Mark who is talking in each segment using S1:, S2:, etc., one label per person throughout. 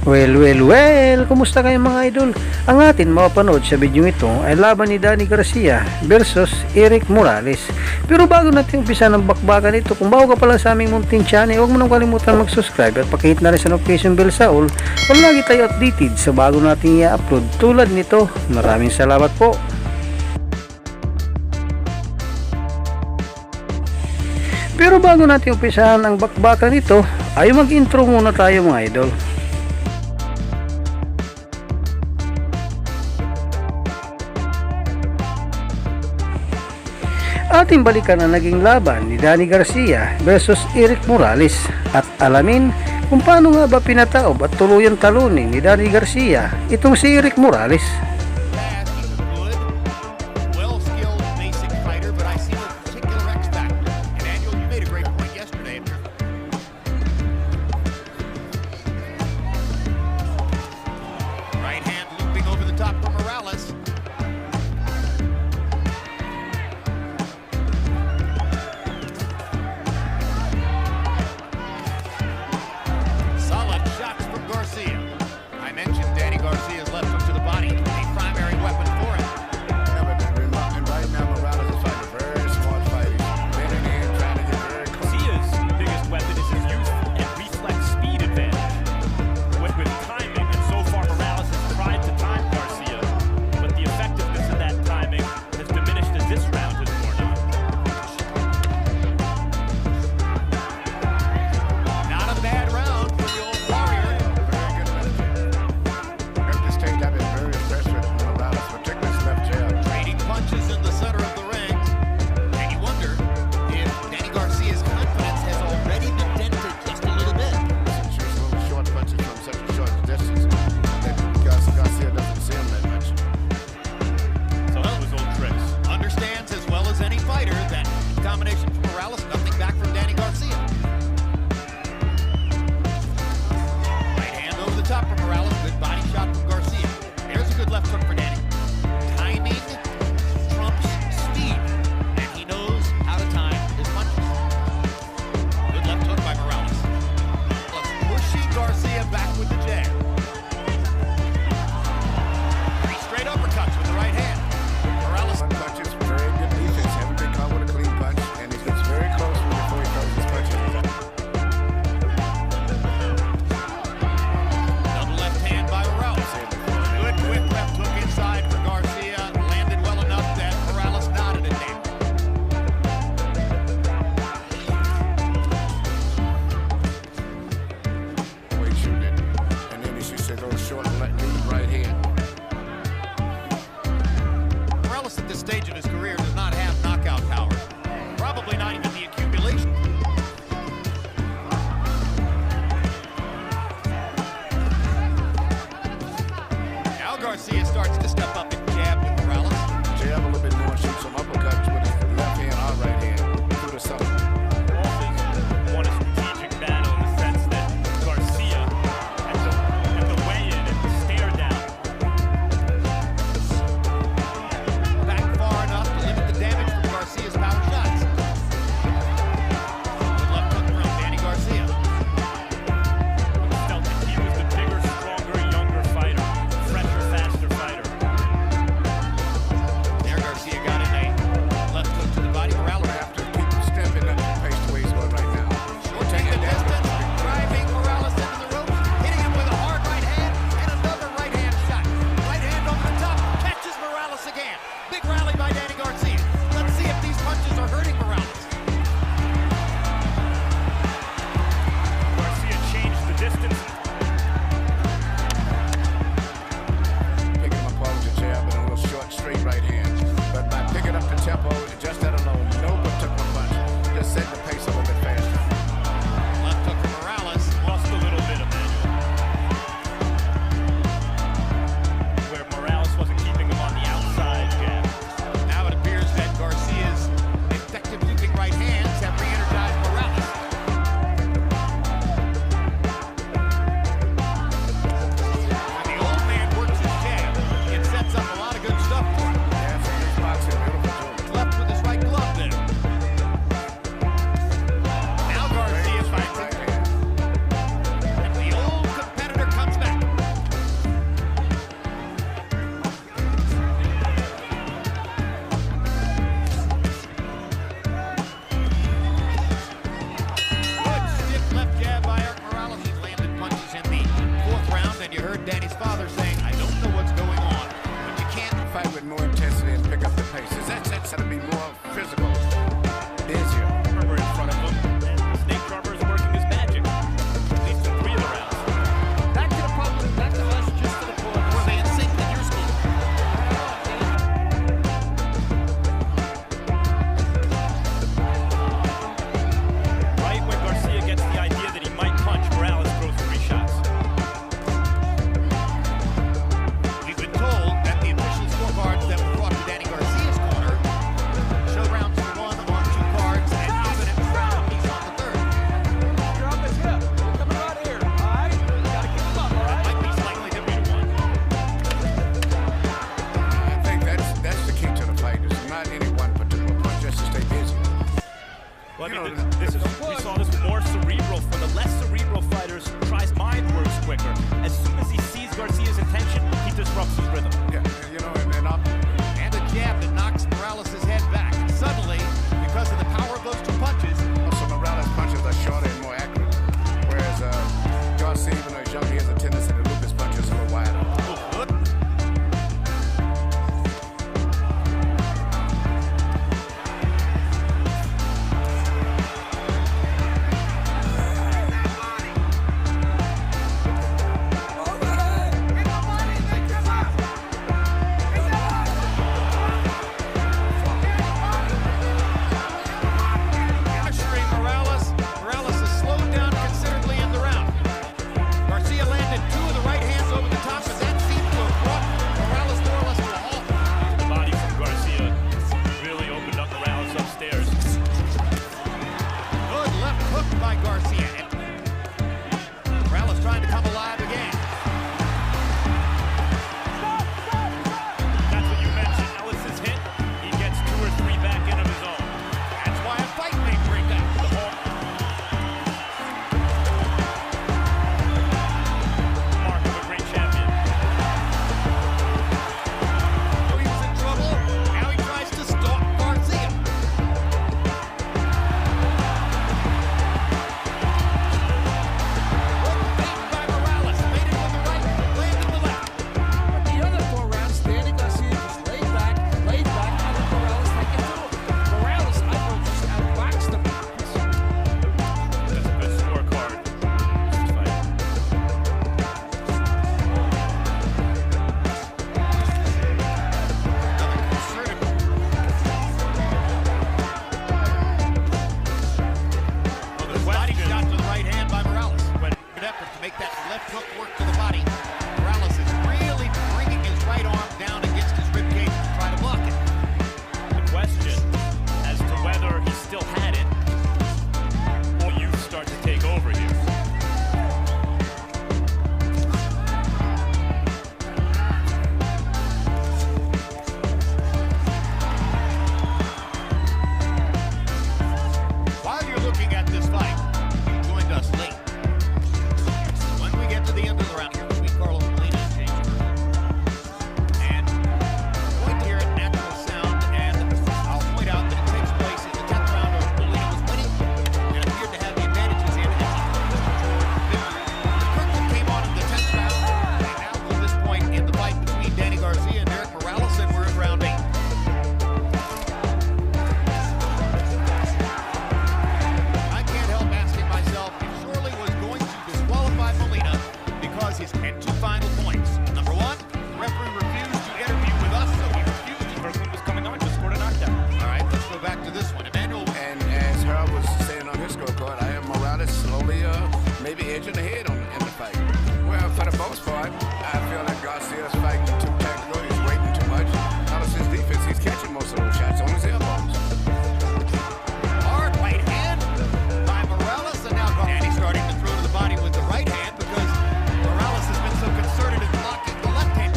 S1: Well, kumusta kayong mga idol? Ang atin mapapanood sa video ito ay laban ni Danny Garcia versus Erik Morales. Pero bago natin umpisa ng bakbakan ito, kung bago ka pala sa aming munting channel, huwag mo nang kalimutan mag-subscribe at pakihit na rin sa notification bell sa all para lagi tayo updated sa bago nating i-upload tulad nito. Maraming salamat po. Pero bago natin umpisahan ang bakbakan ito, ay mag-intro muna tayo mga idol. Ating balikan ang naging laban ni Danny Garcia versus Erik Morales at alamin kung paano nga ba pinataob at tuluyang talunin ni Danny Garcia itong si Erik Morales.
S2: Garcia's left hook to the body, a primary weapon for him.
S3: No, but right now Morales is fighting a very smart fight. He's bending in, trying to get very close.
S4: Garcia's biggest weapon is his youth and reflex speed advantage. With timing, and so far Morales has tried to time Garcia, but the effectiveness of that timing has diminished as this round has worn on.
S2: Not a bad round for the old warrior.
S3: Very good left jab. At this stage, I've been very impressed with Morales, particularly his left jab.
S2: Trading punches in the center of the ring. And you wonder if Danny Garcia's confidence has already been dented just a little bit.
S3: He shoots little short punches from such a short distance that Garcia doesn't see him that much.
S4: So that was old tricks.
S2: Understands as well as any fighter that combination from Morales, nothing back from Danny Garcia. Right hand over the top from Morales, good body shot from Garcia. There's a good left hook for Danny. Timing trumps speed, and he knows how to time his punches. Good left hook by Morales. Pushing Garcia back with the jab. Three straight uppercuts with the right hand. Morales.
S3: One punch is very good defense. Haven't been caught with a clean punch, and he gets very close before he throws his punches.
S2: Double left hand by Morales. Good quick left hook inside for Garcia. Landed well enough that Morales nodded it down.
S3: Way shooting it. And then he shoots a little short lead right hand.
S2: Morales at this stage of his career does not have knockout power. Probably not even the accumulation. Now Garcia starts to step up and jab with Morales.
S3: Jab a little bit more, shoot some uppercuts with his left hand or right hand through the stomach.
S4: Morales won a strategic battle in the sense that Garcia, at the weigh-in and the stare down,
S2: left hook work to the body. Morales is really bringing his right arm down against his ribcage to try to block it.
S4: The question as to whether he still had it or you start to take over here.
S2: While you're looking at this fight, you joined us late. When we get to the end of the round here between Carlos Molina and James Burke. And we're going to hear it natural sound, and I'll point out that it takes place in the 10th round of Molina was winning and appeared to have the advantages in as he pushed toward victory. Kirkland came on in the 10th round, and now to this point in the fight between Danny Garcia and Erik Morales, and we're in round 8. I can't help asking myself if Shorley was going to disqualify Molina because he's had 2 final points. Number 1, the referee refused to interview with us, so he refused.
S4: Kirkland was coming on, just scored a knockdown.
S2: All right, let's go back to this one. Emmanuel,
S3: And as Harold was saying on his scorecard, I have Morales slowly, maybe edging ahead in the fight. Well, for the most part, I feel like Garcia's fighting too technical. He's waiting too much. Out of his defense, he's catching most of those shots on his elbows.
S2: hard right hand by Morales, and now Danny starting to throw to the body with the right hand because Morales has been so concerted in blocking the left hand.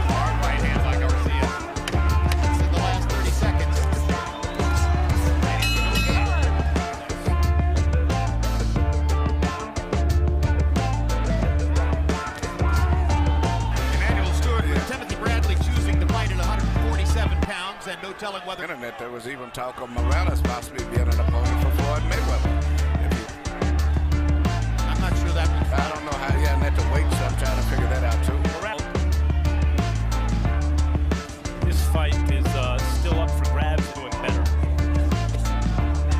S2: Hard right hand by Garcia. This is the last 30 seconds. And he's going again. Emmanuel Stewart with Timothy Bradley choosing to fight at 147 pounds, and no telling whether.
S3: Internet, there was even talk of Morales possibly being an opponent for Floyd Mayweather. If he,
S2: I'm not sure that would
S3: I don't know how he hadn't had to wait, so I'm trying to figure that out too.
S4: Morales. This fight is still up for grabs, doing better.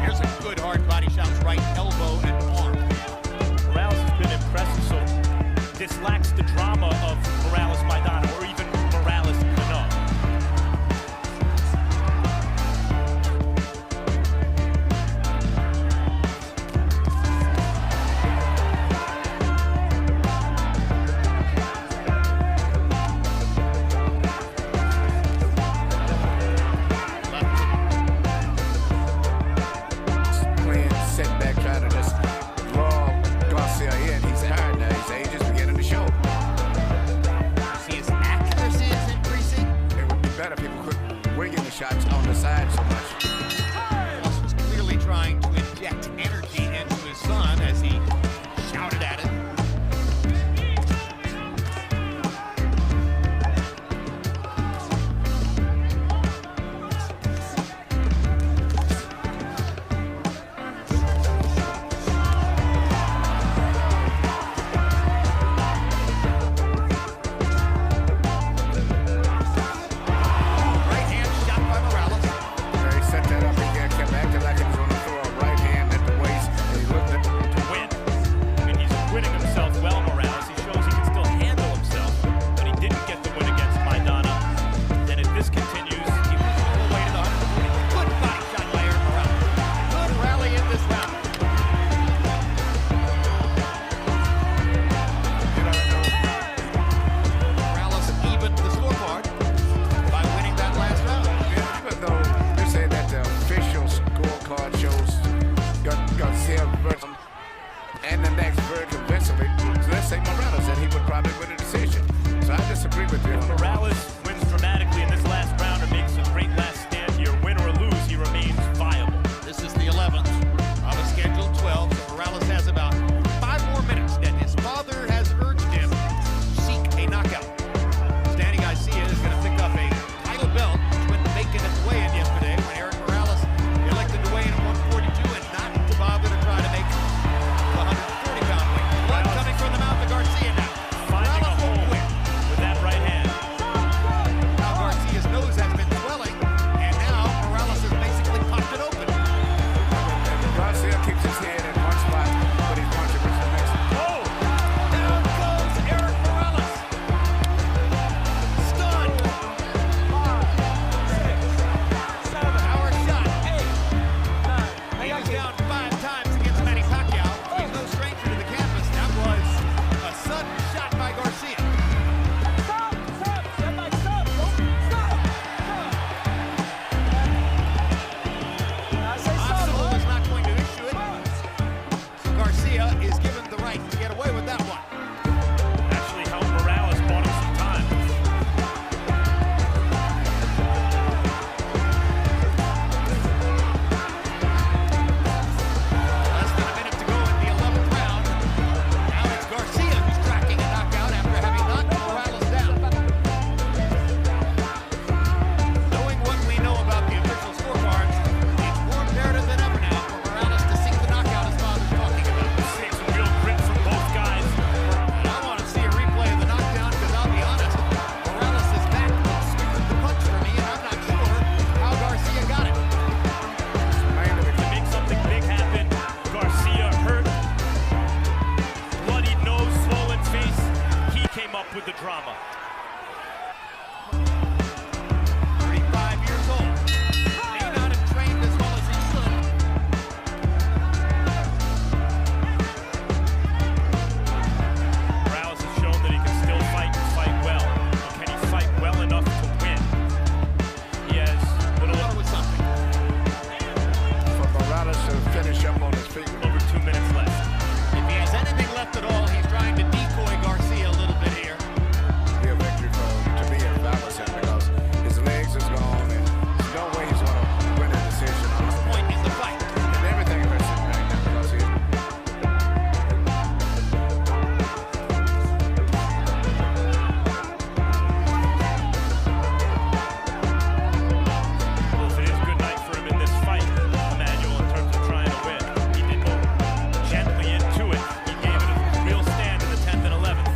S2: Here's a good hard body shot, right elbow and arm.
S4: Morales has been impressive, so this lacks the drama of Morales Maidana or even Morales Cano. the drama.
S2: 35 years old. May not have trained as well as he should.
S4: Morales has shown that he can still fight and fight well. But can he fight well enough to win? He has little
S2: With something.
S3: For Morales to finish up on his feet.
S4: over 2 minutes left.
S2: If he has anything left at all, he's trying to decoy Garcia a little bit here.
S3: Be a victory for to be a balance because his legs is gone and there's no way he's gonna win a decision on this point.
S2: Point in the fight.
S3: And everything is right now because he's
S4: Well, if it is a good night for him in this fight, Emmanuel, in terms of trying to win, he did go gently into it. He gave it a real stand in the 10th and 11th.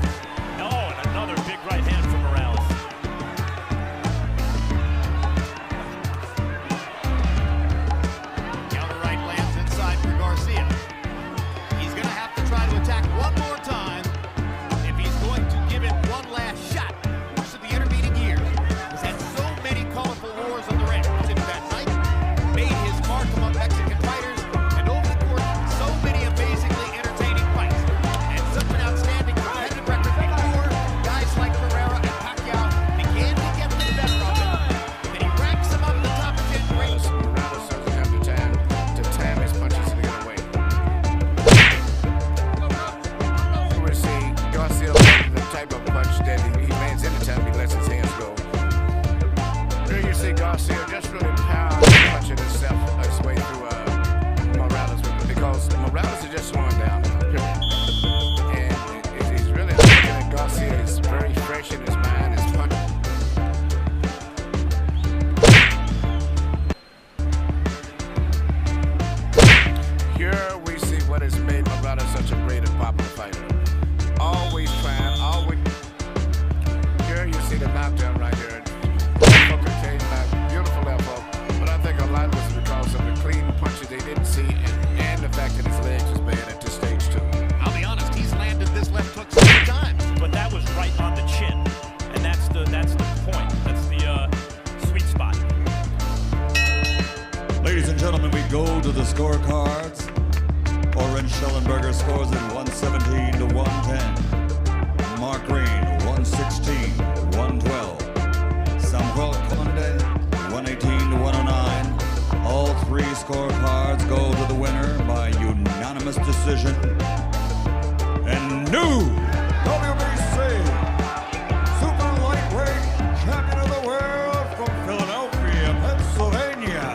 S4: Oh, and another big right hand from Morales.
S2: Counter right lands inside for Garcia. He's going to have to try to attack one more time if he's going to give it one last shot. Most of the intervening years has had so many colorful wars on the ring. Tim Van Knight made his mark among Mexican fighters, and over the course, so many amazingly entertaining fights. And such an outstanding competitive record before guys like Pereira and Pacquiao began to get the better of him. Then he ranks them up in the top 10 ranks.
S3: Morales doesn't have the time to time his punches to get away. You will see Garcia the type of punch that he lands anytime he lets his hands go. Here you see Garcia just really powerfully punching himself his way through Morales because Morales is just slowing down. And he's really looking at Garcia. He's very fresh in his mind. His punch. Here we see what has made Morales such a great and popular fighter. Always trying, always. Here you see the knockdown right here. Elbow came back, beautiful elbow. But I think a lot was because of the clean punches they didn't see and the fact that his legs was bad at this stage too.
S2: I'll be honest, he's landed this left hook several times.
S4: But that was right on the chin, and that's the point. That's the sweet spot.
S5: Ladies and gentlemen, we go to the scorecards. Orange Schellenberger scores at 117 to 110. Mark Green, 116 to 112. Samuel Conde, 118 to 109. All three scorecards go to the winner by unanimous decision. And new WBC Super Lightweight Champion of the World from Philadelphia, Pennsylvania,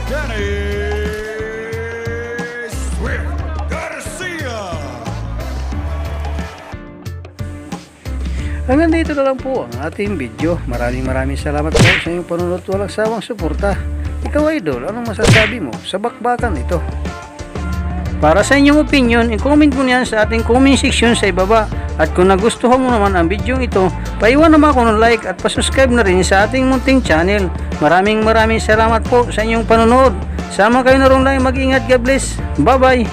S5: Danny Swift Garcia.
S1: Hanggang dito na lang po ang ating video. Maraming salamat po sa inyong panunod at walang sawang suporta. Ikaw, idol, anong masasabi mo sa bakbakan ito? Para sa inyong opinion, i-comment mo niyan sa ating comment section sa ibaba. At kung nagustuhan mo naman ang video ito, paiwan naman ako ng like at pasubscribe na rin sa ating munting channel. Maraming salamat po sa inyong panunod. Sama kayo na rin lang, mag-ingat, God bless. Bye-bye.